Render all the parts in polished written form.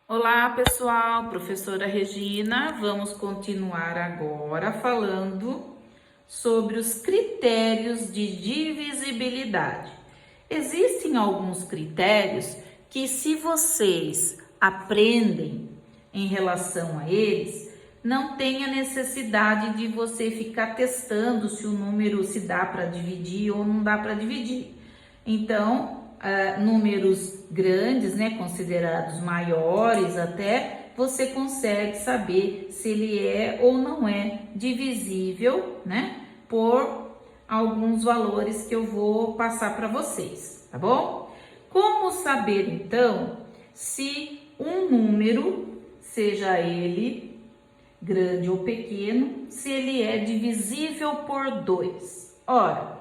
Olá, pessoal, professora Regina, vamos continuar agora falando sobre os critérios de divisibilidade. Existem alguns critérios que, se vocês aprendem em relação a eles, não tem a necessidade de você ficar testando se o número se dá para dividir ou não dá para dividir. Então, números grandes, né, considerados maiores até, você consegue saber se ele é ou não é divisível, né, por alguns valores que eu vou passar para vocês, tá bom? Como saber então se um número, seja ele grande ou pequeno, se ele é divisível por 2? Ora,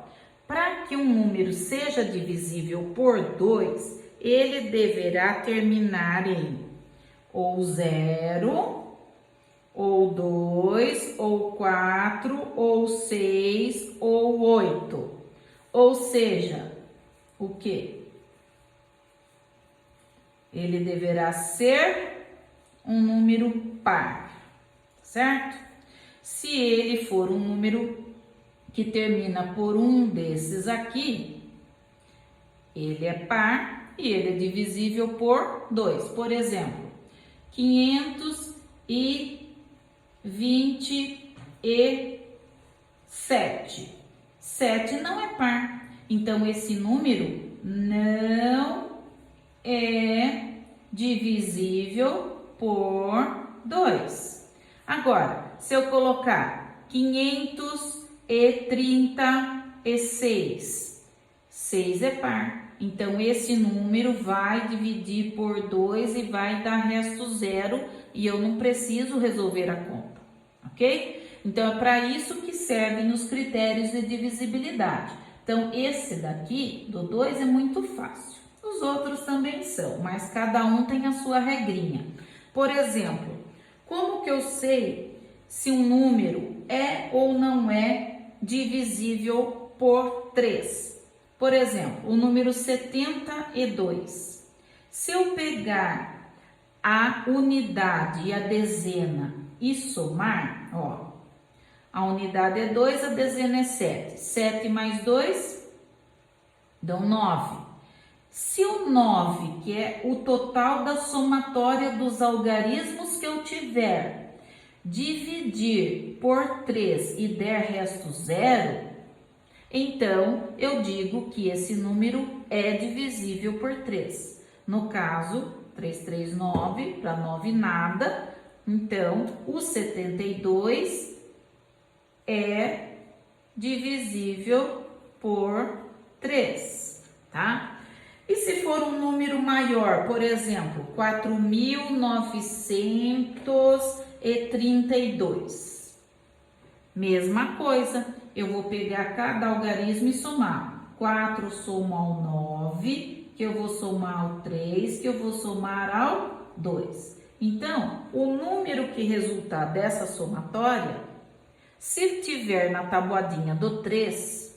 para que um número seja divisível por 2, ele deverá terminar em ou 0, ou 2, ou 4, ou 6, ou 8. Ou seja, o quê? Ele deverá ser um número par, certo? Se ele for um número que termina por um desses aqui, ele é par e ele é divisível por 2. Por exemplo, 527. 7 não é par, então esse número não é divisível por 2. Agora, se eu colocar 536, 6 é par. Então, esse número vai dividir por 2 e vai dar resto zero e eu não preciso resolver a conta, ok? Então, é para isso que servem os critérios de divisibilidade. Então, esse daqui, do 2, é muito fácil. Os outros também são, mas cada um tem a sua regrinha. Por exemplo, como que eu sei se um número é ou não é divisível por 3? Por exemplo, o número 72. Se eu pegar a unidade e a dezena e somar, ó, a unidade é 2, a dezena é 7. 7 mais 2 dão 9. Se o 9, que é o total da somatória dos algarismos que eu tiver, dividir por 3 e der resto zero, então eu digo que esse número é divisível por 3. No caso, 339 para 9 nada, então o 72 é divisível por 3, tá? E se for um número maior, por exemplo, 4.932, mesma coisa, eu vou pegar cada algarismo e somar. 4 somo ao 9, que eu vou somar ao 3, que eu vou somar ao 2. Então, o número que resultar dessa somatória, se tiver na tabuadinha do 3,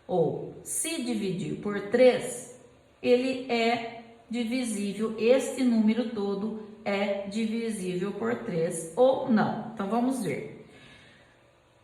ou se dividir por 3, ele é divisível, este número todo é divisível por 3 ou não. Então, vamos ver.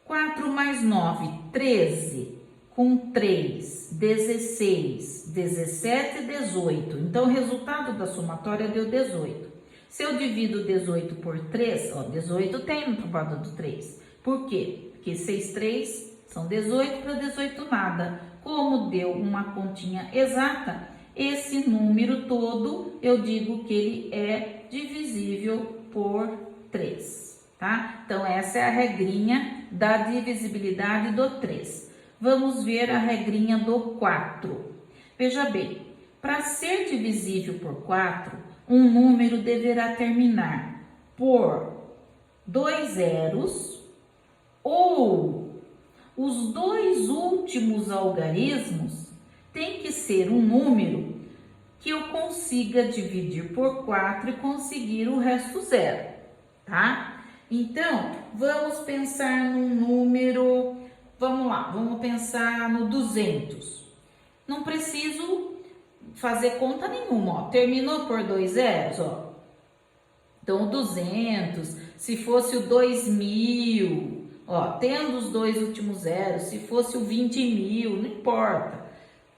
4 mais 9, 13. Com 3, 16, 17 e 18. Então, o resultado da somatória deu 18. Se eu divido 18 por 3, ó, 18 tem no tabuada do 3. Por quê? Porque 6, 3 são 18 para 18 nada. Como deu uma continha exata, esse número todo, eu digo que ele é divisível por 3, tá? Então, essa é a regrinha da divisibilidade do 3. Vamos ver a regrinha do 4. Veja bem, para ser divisível por 4, um número deverá terminar por 2 zeros ou os dois últimos algarismos tem que ser um número que eu consiga dividir por 4 e conseguir o resto zero, tá? Então, vamos pensar num número, vamos lá, vamos pensar no 200. Não preciso fazer conta nenhuma, ó. Terminou por 2 zeros, ó. Então, o 200, se fosse o 2000, ó, tendo os dois últimos zeros, se fosse o 20.000, não importa.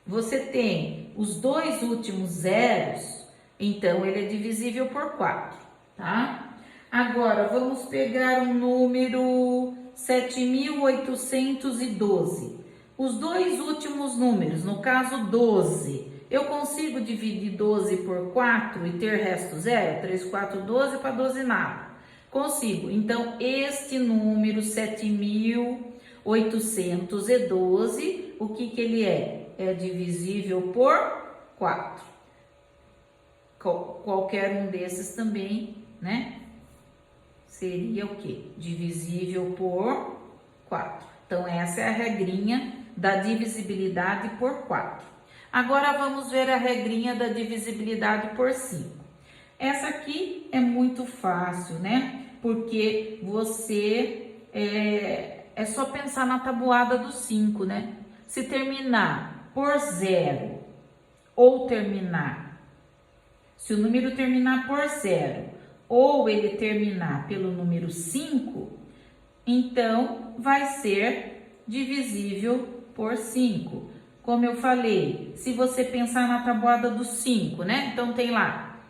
Você tem os dois últimos zeros, então ele é divisível por 4, tá? Agora, vamos pegar um número 7.812. Os dois últimos números, no caso 12, eu consigo dividir 12 por 4 e ter resto zero? 3, 4, 12 para 12 nada. Consigo. Então, este número 7.812, o que ele é? É divisível por 4. Qualquer um desses também, né? Seria o quê? Divisível por 4. Então, essa é a regrinha da divisibilidade por 4. Agora, vamos ver a regrinha da divisibilidade por 5. Essa aqui é muito fácil, né? Porque você é só pensar na tabuada do 5, né? Se terminar por 0 ou terminar, se o número terminar por 0 ou ele terminar pelo número 5, então vai ser divisível por 5. Como eu falei, se você pensar na tabuada do 5, né? Então tem lá,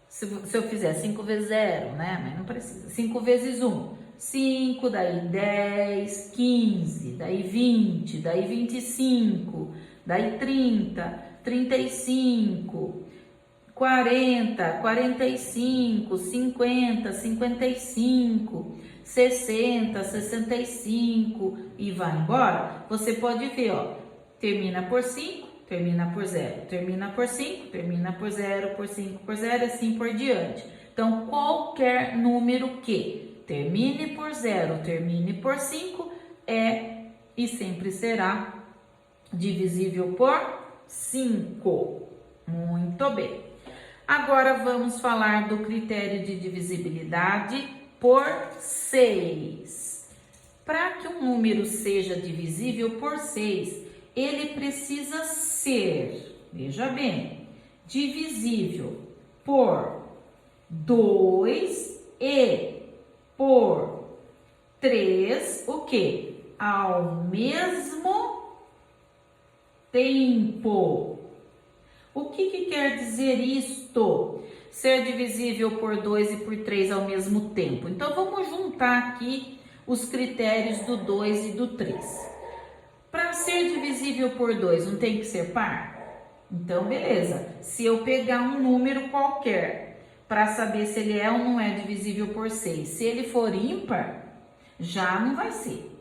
se eu fizer 5 vezes 0, né? Mas não precisa. 5 vezes 1, 5, daí 10, 15, daí 20, daí 25, daí 30, 35, 40, 45, 50, 55, 60, 65 e vai embora. Você pode ver, ó, termina por 5, termina por 0, termina por 5, termina por 0, por 5, por 0, assim por diante. Então, qualquer número que termine por 0, termine por 5, é e sempre será divisível por 5. Muito bem. Agora vamos falar do critério de divisibilidade por 6. Para que um número seja divisível por 6, ele precisa ser, veja bem, divisível por 2 e por 3, o quê? Ao mesmo tempo. O que quer dizer isto? Ser divisível por 2 e por 3 ao mesmo tempo. Então, vamos juntar aqui os critérios do 2 e do 3. Para ser divisível por 2, não tem que ser par? Então, beleza. Se eu pegar um número qualquer para saber se ele é ou não é divisível por 6, se ele for ímpar, já não vai ser,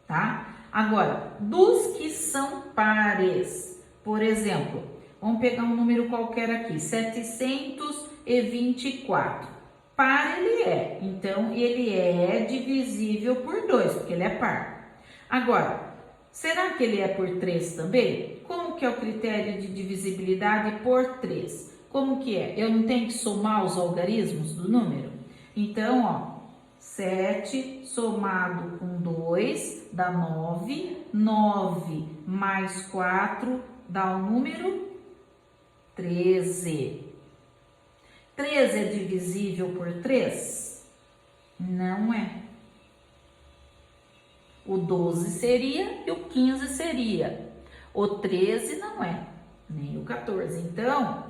tá? Agora, dos que são pares, por exemplo, vamos pegar um número qualquer aqui, 724. Par ele é, então ele é divisível por 2, porque ele é par. Agora, será que ele é por 3 também? Como que é o critério de divisibilidade por 3? Como que é? Eu não tenho que somar os algarismos do número? Então, ó, 7 somado com 2 dá 9, 9 mais 4 dá o número 13. 13 é divisível por 3? Não é. O 12 seria e o 15 seria. O 13 não é, nem o 14. Então,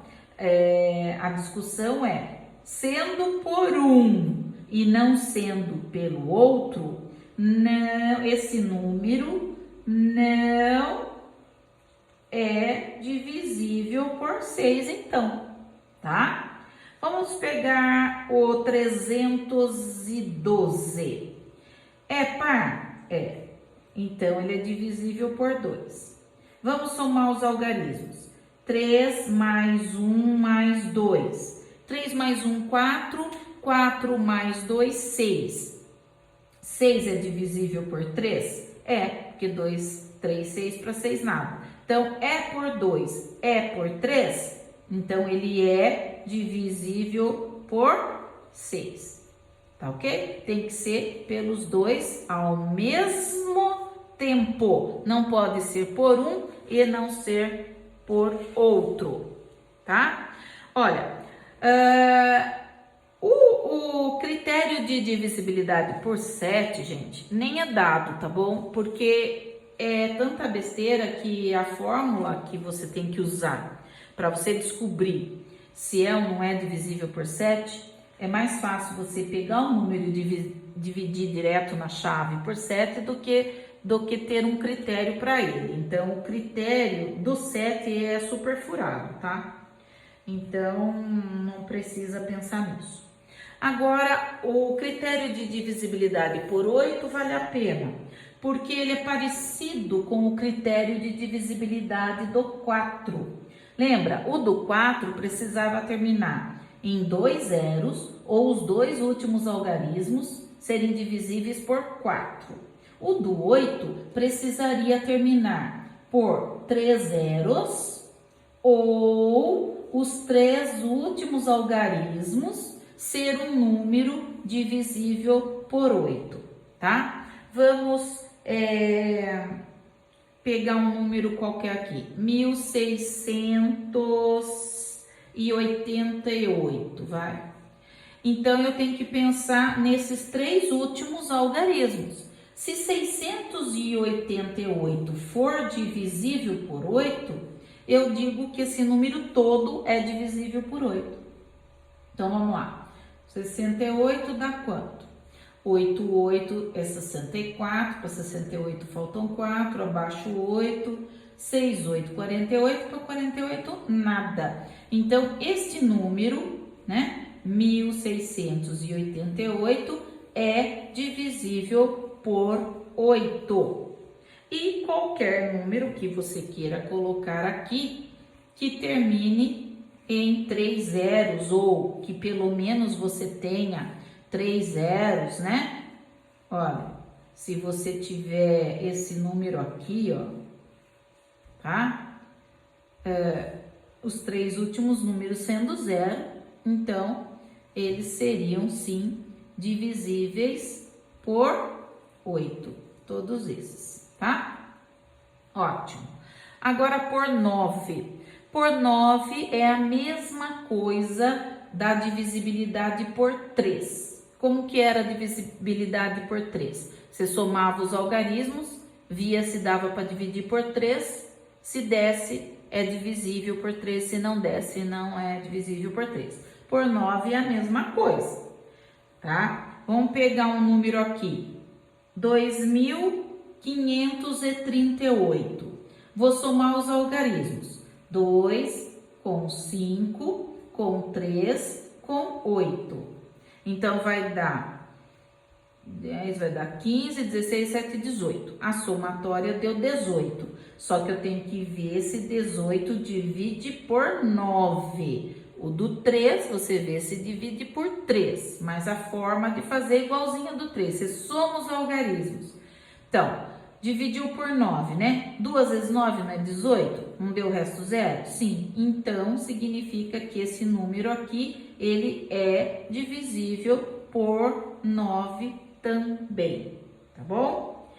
a discussão é, sendo por um e não sendo pelo outro, não, esse número não é divisível por 6, então, tá? Vamos pegar o 312. É par? É. Então, ele é divisível por 2. Vamos somar os algarismos. 3 mais 1 mais 2. 3 mais 1, 4. 4 mais 2, 6. 6 é divisível por 3? É, porque 2, 3, 6 para 6 nada. Então, é por 2, é por 3, então ele é divisível por 6, tá ok? Tem que ser pelos dois ao mesmo tempo, não pode ser por um e não ser por outro, tá? Olha, O critério de divisibilidade por 7, gente, nem é dado, tá bom? Porque é tanta besteira que a fórmula que você tem que usar para você descobrir se é ou não é divisível por 7, é mais fácil você pegar o número e dividir direto na chave por 7 do que ter um critério para ele. Então, o critério do 7 é super furado, tá? Então, não precisa pensar nisso. Agora, o critério de divisibilidade por 8 vale a pena, porque ele é parecido com o critério de divisibilidade do 4. Lembra, o do 4 precisava terminar em 2 zeros ou os dois últimos algarismos serem divisíveis por 4. O do 8 precisaria terminar por 3 zeros ou os 3 últimos algarismos ser um número divisível por 8, tá? Vamos pegar um número qualquer aqui, 1688, vai. Então, eu tenho que pensar nesses 3 últimos algarismos. Se 688 for divisível por 8, eu digo que esse número todo é divisível por 8. Então, vamos lá. 68 dá quanto? 8 é 64, para 68 faltam 4, abaixo 8, 6, 8, 48, para 48 nada. Então, este número, né, 1688 é divisível por 8. E qualquer número que você queira colocar aqui, que termine em 3 zeros, ou que pelo menos você tenha 3 zeros, né? Olha, se você tiver esse número aqui, ó, tá? Os 3 últimos números sendo zero, então eles seriam sim divisíveis por 8, todos esses, tá? Ótimo. Agora por 9. Por 9 é a mesma coisa da divisibilidade por 3. Como que era a divisibilidade por 3? Você somava os algarismos, via se dava para dividir por 3, se desse é divisível por 3, se não desse não é divisível por 3. Por 9 é a mesma coisa, tá? Vamos pegar um número aqui, 2538. Vou somar os algarismos. 2 com 5, com 3, com 8. Então, vai dar 10, vai dar 15, 16, 7, 18. A somatória deu 18. Só que eu tenho que ver se 18 divide por 9. O do 3, você vê se divide por 3. Mas a forma de fazer é igualzinha do 3. Você soma os algarismos. Então, dividiu por 9, né? 2 vezes 9 não é 18? Não deu o resto zero? Sim. Então, significa que esse número aqui, ele é divisível por 9 também, tá bom?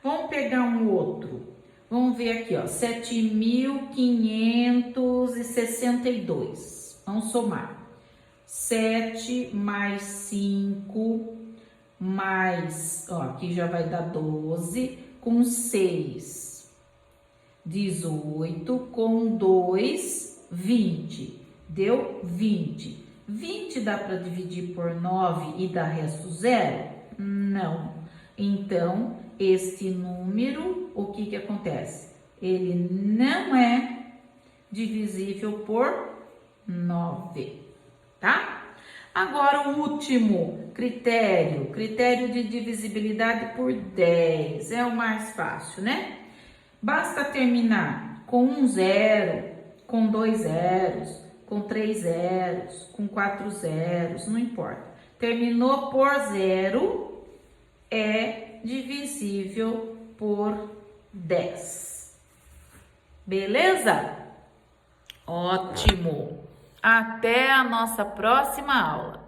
Vamos pegar um outro. Vamos ver aqui, ó, 7.562. Vamos somar. 7 mais 5 mais, ó, aqui já vai dar 12, com 6, 18, com 2, 20. Deu 20. 20 dá para dividir por 9 e dar resto zero? Não. Então, este número, o que que acontece? Ele não é divisível por 9, tá? Agora, o último critério de divisibilidade por 10, é o mais fácil, né? Basta terminar com um zero, com 2 zeros, com 3 zeros, com 4 zeros, não importa. Terminou por 0, é divisível por 10. Beleza? Ótimo! Até a nossa próxima aula!